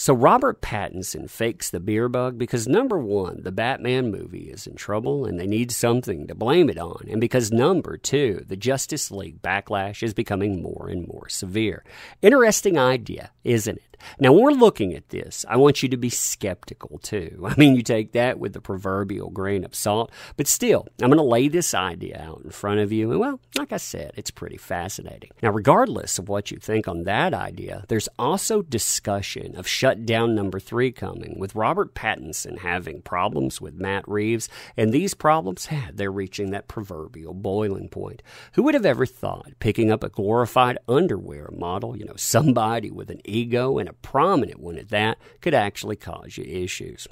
So Robert Pattinson fakes the beer bug because, number one, the Batman movie is in trouble and they need something to blame it on, and because, number two, the Justice League backlash is becoming more and more severe. Interesting idea, isn't it? Now, when we're looking at this, I want you to be skeptical, too. I mean, you take that with the proverbial grain of salt, but still, I'm going to lay this idea out in front of you, and, well, like I said, it's pretty fascinating. Now, regardless of what you think on that idea, there's also discussion of Shutdown number 3 coming, with Robert Pattinson having problems with Matt Reeves, and these problems, they're reaching that proverbial boiling point. Who would have ever thought picking up a glorified underwear model, somebody with an ego and a prominent one at that, could actually cause you issues?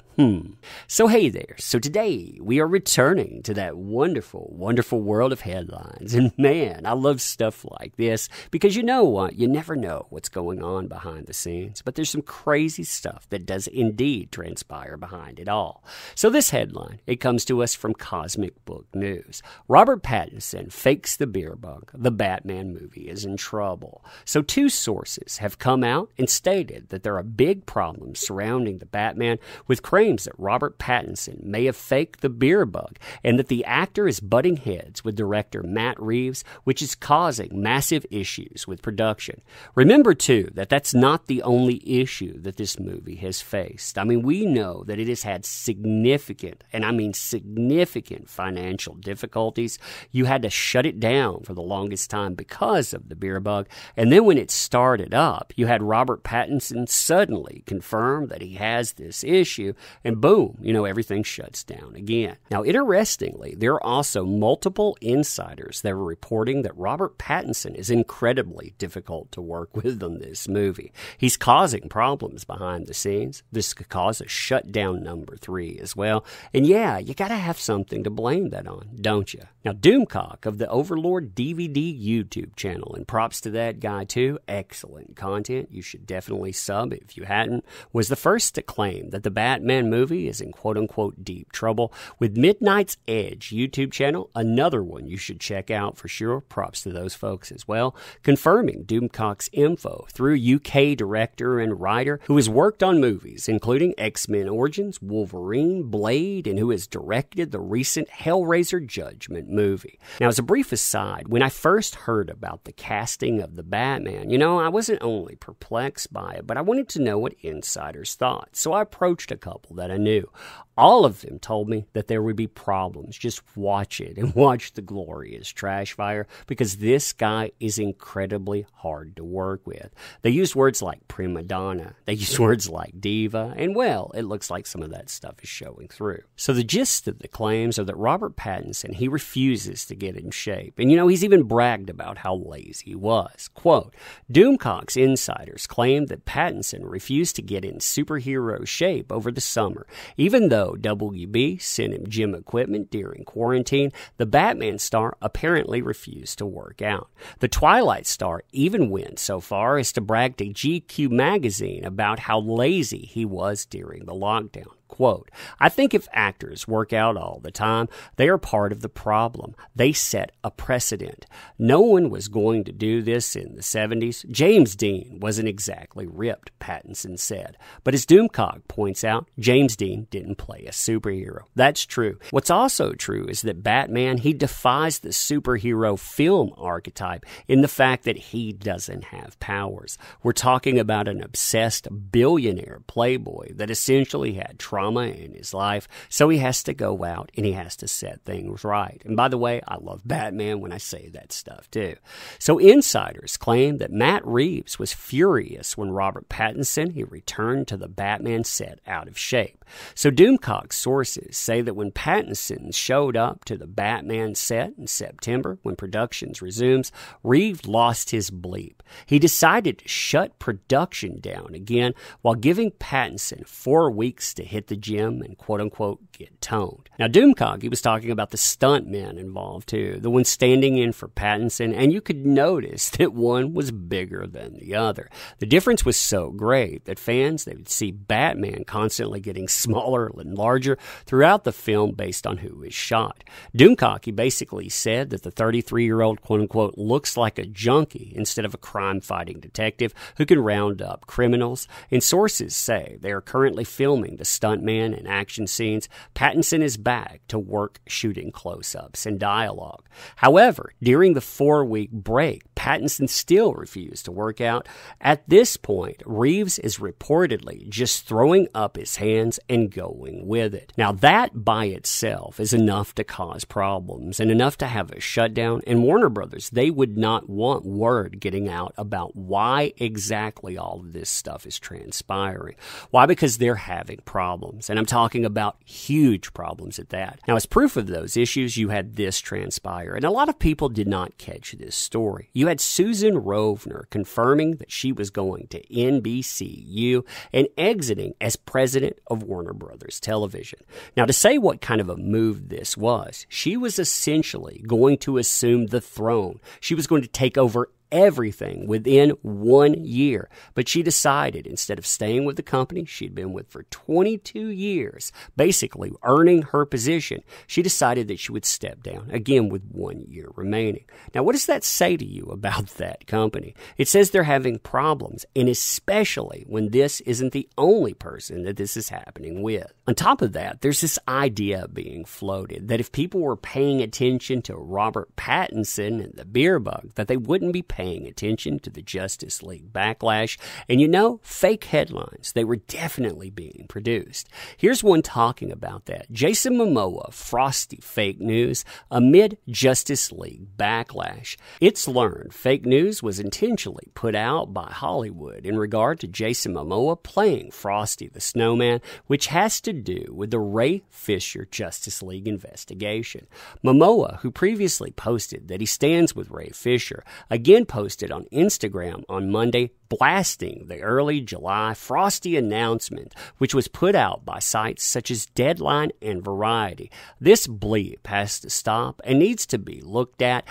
So hey there. So today we are returning to that wonderful, wonderful world of headlines. And man, I love stuff like this because you know what? You never know what's going on behind the scenes, but there's some crazy stuff that does indeed transpire behind it all. So this headline, it comes to us from Cosmic Book News. Robert Pattinson fakes the beer bug. The Batman movie is in trouble. So 2 sources have come out and stated that there are big problems surrounding the Batman, with claims that Robert Pattinson may have faked the beer bug and that the actor is butting heads with director Matt Reeves, which is causing massive issues with production. Remember, too, that that's not the only issue that this movie has faced. I mean, we know that it has had significant, and I mean significant, financial difficulties. You had to shut it down for the longest time because of the beer bug, and then when it started up, you had Robert Pattinson suddenly confirm that he has this issue, and boom, everything shuts down again. Now, interestingly, there are also multiple insiders that are reporting that Robert Pattinson is incredibly difficult to work with on this movie. He's causing problems behind the scenes. This could cause a shutdown number 3 as well. And yeah, you gotta have something to blame that on, don't you? Now, Doomcock of the Overlord DVD YouTube channel, and props to that guy too, excellent content, you should definitely sub if you hadn't, was the first to claim that the Batman movie is in quote-unquote deep trouble, with Midnight's Edge YouTube channel, another one you should check out for sure, props to those folks as well, confirming Doomcock's info through UK director and writer who has worked on movies including X-Men Origins, Wolverine, Blade, and who has directed the recent Hellraiser Judgment movie. Now, as a brief aside, when I first heard about the casting of the Batman, I wasn't only perplexed by it, but I wanted to know what insiders thought. So I approached a couple that I knew. All of them told me that there would be problems. Just watch it and watch the glorious trash fire, because this guy is incredibly hard to work with. They used words like prima donna. They used words like diva. And well, it looks like some of that stuff is showing through. So the gist of the claims are that Robert Pattinson, he refuses to get in shape. And he's even bragged about how lazy he was. Quote, Doomcock's insiders claimed that Pattinson refused to get in superhero shape over the summer. Even though WB sent him gym equipment during quarantine, the Batman star apparently refused to work out. The Twilight star even went so far as to brag to GQ magazine about how lazy he was during the lockdown. Quote, I think if actors work out all the time, they are part of the problem. They set a precedent. No one was going to do this in the 70s. James Dean wasn't exactly ripped, Pattinson said. But as Doomcock points out, James Dean didn't play a superhero. That's true. What's also true is that Batman, he defies the superhero film archetype in the fact that he doesn't have powers. We're talking about an obsessed billionaire playboy that essentially had trauma in his life, so he has to go out and he has to set things right. And by the way, I love Batman when I say that stuff too. So insiders claim that Matt Reeves was furious when Robert Pattinson, he returned to the Batman set out of shape. So Doomcock sources say that when Pattinson showed up to the Batman set in September, when productions resumes, Reeves lost his bleep. He decided to shut production down again while giving Pattinson 4 weeks to hit the the gym and quote-unquote get toned. Now, Doomcock, he was talking about the stuntmen involved too, the ones standing in for Pattinson, and you could notice that one was bigger than the other. The difference was so great that fans, they would see Batman constantly getting smaller and larger throughout the film based on who is shot. Doomcock, he basically said that the 33-year-old quote-unquote looks like a junkie instead of a crime-fighting detective who can round up criminals. And sources say they are currently filming the stuntman and action scenes. Pattinson is back to work shooting close-ups and dialogue. However, during the 4-week break, Pattinson still refused to work out. At this point, Reeves is reportedly just throwing up his hands and going with it. Now, that by itself is enough to cause problems and enough to have a shutdown, and Warner Brothers, they would not want word getting out about why exactly all of this stuff is transpiring. Why? Because they're having problems, and I'm talking about huge problems at that. Now, as proof of those issues, you had this transpire, and a lot of people did not catch this story. You had Susan Rovner confirming that she was going to NBCU and exiting as president of Warner Brothers Television. Now, to say what kind of a move this was, she was essentially going to assume the throne. She was going to take over everything within 1 year. But she decided, instead of staying with the company she'd been with for 22 years, basically earning her position, she decided that she would step down, again with 1 year remaining. Now, what does that say to you about that company? It says they're having problems, and especially when this isn't the only person that this is happening with. On top of that, there's this idea being floated that if people were paying attention to Robert Pattinson and the beer bug, that they wouldn't be paying attention to the Justice League backlash. And you know, fake headlines, they were definitely being produced. Here's one talking about that. Jason Momoa, frosty fake news amid Justice League backlash. It's learned fake news was intentionally put out by Hollywood in regard to Jason Momoa playing Frosty the Snowman, which has to do with the Ray Fisher Justice League investigation. Momoa, who previously posted that he stands with Ray Fisher, again posted on Instagram on Monday blasting the early July Frosty announcement, which was put out by sites such as Deadline and Variety. This bleep has to stop and needs to be looked at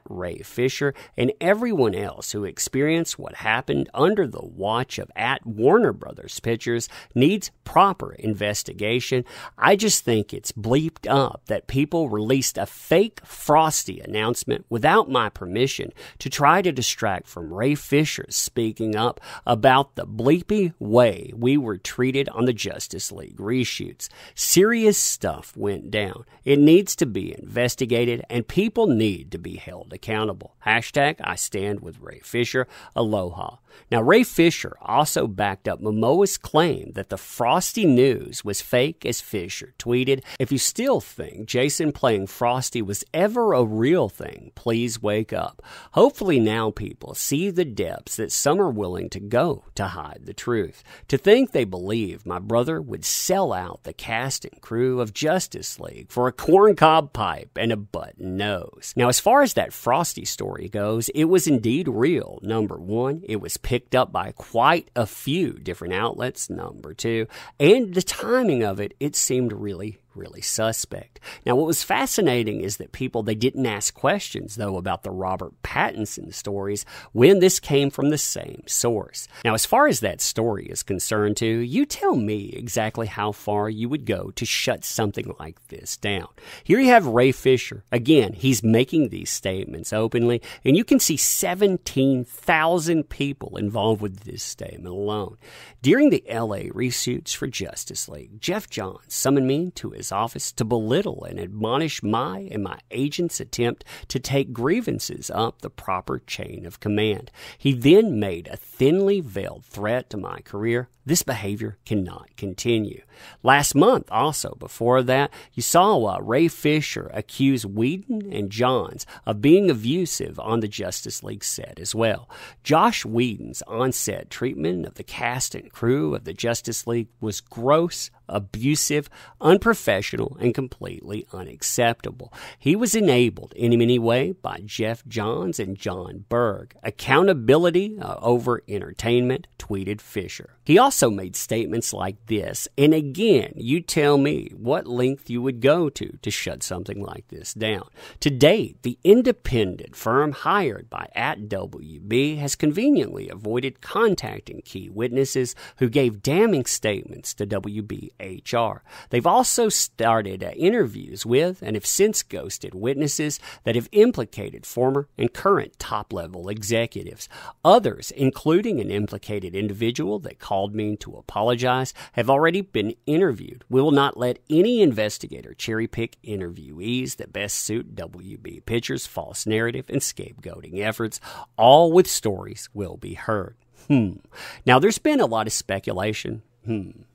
Ray Fisher and everyone else who experienced what happened under the watch of Warner Brothers Pictures needs proper investigation. I just think it's bleeped up that people released a fake Frosty announcement without my permission to try to distract from Ray Fisher speaking up about the bleepy way we were treated on the Justice League reshoots. Serious stuff went down. It needs to be investigated, and people need to be held accountable. Hashtag I stand with Ray Fisher. Aloha. Now, Ray Fisher also backed up Momoa's claim that the Frosty news was fake, as Fisher tweeted, "If you still think Jason playing Frosty was ever a real thing, please wake up." Hopefully now people see the depths that some are willing to go to hide the truth. To think they believe my brother would sell out the cast and crew of Justice League for a corncob pipe and a button nose. Now, as far as that Frosty story goes, it was indeed real. Number one, it was picked up by quite a few different outlets. Number two, and the timing of it, it seemed really suspect. Now, what was fascinating is that people, they didn't ask questions, though, about the Robert Pattinson stories when this came from the same source. Now, as far as that story is concerned, too, you tell me exactly how far you would go to shut something like this down. Here you have Ray Fisher. Again, he's making these statements openly, and you can see 17,000 people involved with this statement alone. During the LA reshoots for Justice League, Jeff Johns summoned me to his office to belittle and admonish my and my agent's attempt to take grievances up the proper chain of command. He then made a thinly veiled threat to my career. This behavior cannot continue. Last month, also before that, you saw Ray Fisher accuse Whedon and Johns of being abusive on the Justice League set as well. Josh Whedon's on-set treatment of the cast and crew of the Justice League was gross, abusive, unprofessional, and completely unacceptable. He was enabled in any way by Jeff Johns and John Berg. Accountability over entertainment, tweeted Fisher. He also made statements like this, and again, you tell me what length you would go to shut something like this down. To date, the independent firm hired by @WB has conveniently avoided contacting key witnesses who gave damning statements to WBHR. They've also started interviews with and have since ghosted witnesses that have implicated former and current top-level executives. Others, including an implicated individual that called me to apologize, have already been interviewed. We will not let any investigator cherry-pick interviewees that best suit WB Pictures' false narrative and scapegoating efforts. All with stories will be heard. Now, there's been a lot of speculation.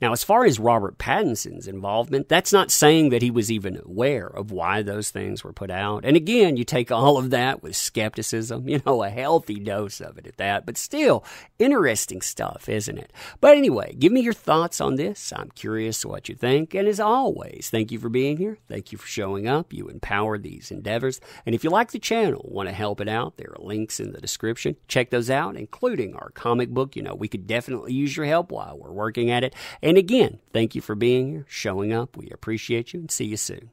Now, as far as Robert Pattinson's involvement, that's not saying that he was even aware of why those things were put out. And again, you take all of that with skepticism, a healthy dose of it at that. But still, interesting stuff, isn't it? But anyway, give me your thoughts on this. I'm curious what you think. And as always, thank you for being here. Thank you for showing up. You empower these endeavors. And if you like the channel, want to help it out, there are links in the description. Check those out, including our comic book. We could definitely use your help while we're working at it. And again, thank you for being here, showing up. We appreciate you, and see you soon.